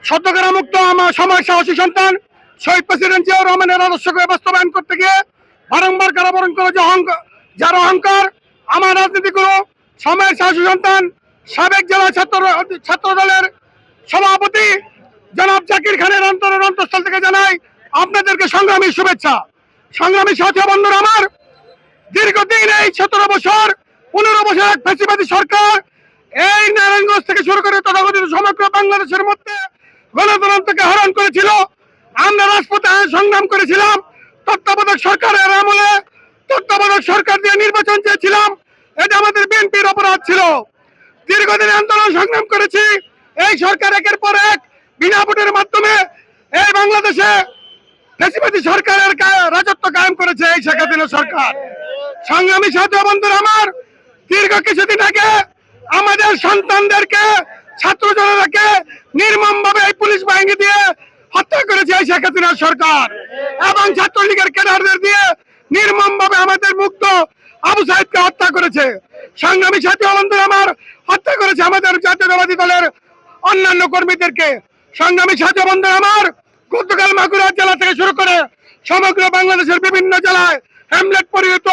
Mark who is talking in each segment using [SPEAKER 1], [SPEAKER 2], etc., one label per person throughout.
[SPEAKER 1] শতকরা মুক্ত আমার সময় সাহসী সন্তান শহীদ প্রেসিডেন্ট জিয়াউর রহমানের আদর্শকে বাস্তবায়ন করতে গিয়ে বারংবার কারাবরণ করে যার অহংকার, আমার রাজনীতি গুরু সময়ের সাহসী সন্তান সাবেক জেলা ছাত্র দলের সভাপতি জনাব জাকির খানের অন্তরের অন্তঃস্থল থেকে জানাই আপনাদেরকে সংগ্রামী শুভেচ্ছা। সংগ্রামী সাথী বন্ধুরা আমার, দীর্ঘদিন এই 17 বছর 15 বছর এক ফ্যাসিবাদী সরকার এই নারায়ণগঞ্জ থেকে শুরু করে তথাকথিত সমগ্র বাংলাদেশের মধ্যে গণতন্ত্রকে হরণ করেছিল। আমরা রাজপথে সংগ্রাম করেছিলাম। তত্ত্বাবধায়ক সরকারের আমলে তত্ত্বাবধায়ক সরকার দিয়ে নির্বাচন চেয়েছিলাম, এটা আমাদের বিএনপির অপরাধ ছিল। দীর্ঘদিন আন্দোলন সংগ্রাম করেছি। এই সরকার একের পর এক বিনা ভোটের মাধ্যমে এই বাংলাদেশে ফ্যাসিবাদী সরকারের রাজত্ব কায়েম করেছে এই শেখ হাসিনা সরকার। সংগ্রামী সাথী বন্ধুরা আমার, দীর্ঘ কিছুদিন আগে আমাদের সন্তানদেরকে ছাত্র জনতাকে নির্মমভাবে এই পুলিশ বাহিনী দিয়ে হত্যা করেছে এই শেখ হাসিনা সরকার, এবং ছাত্রলীগের ক্যাডারদের দিয়ে নির্মমভাবে আমাদের মুক্ত আবু সাইদকে হত্যা করেছে। সংগ্রামী সাথী বন্ধুরা আমার, হত্যা করেছে আমাদের জাতীয়তাবাদী দলের অন্যান্য কর্মীদেরকে। সংগ্রামী সাথী বন্ধুরা আমার, গতকাল মাগুরা জেলা থেকে শুরু করে সমগ্র বাংলাদেশের বিভিন্ন জেলায় হ্যামলেট পরিহিত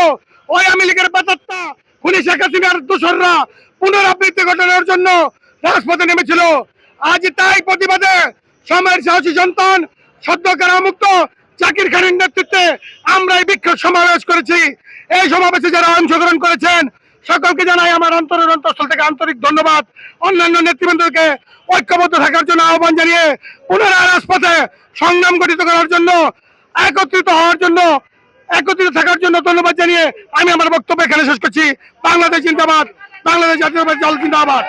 [SPEAKER 1] ওই আওয়ামী লীগের প্রেতাত্মা খুনি শেখ হাসিনার দোসররা পুনরাবৃত্তি ঘটানোর জন্য রাজপথে নেমেছিল। আজ তাই প্রতিবাদে সময়ের সাহসী সন্তান সদ্য কারামুক্ত জাকির খানের নেতৃত্বে আমরা এই বিক্ষোভ সমাবেশ করেছি। এই সমাবেশে যারা অংশগ্রহণ করেছেন সকলকে জানাই আমার অন্তরের অন্তঃস্থল থেকে আন্তরিক ধন্যবাদ। অন্যান্য নেতৃবৃন্দকে ঐক্যবদ্ধ থাকার জন্য আহ্বান জানিয়ে পুনরায় রাজপথে সংগ্রাম গঠিত করার জন্য একত্রিত থাকার জন্য ধন্যবাদ জানিয়ে আমি আমার বক্তব্য এখানে শেষ করছি। বাংলাদেশ জিন্দাবাদ, বাংলাদেশ জাতীয়তাবাদী দল জিন্দাবাদ।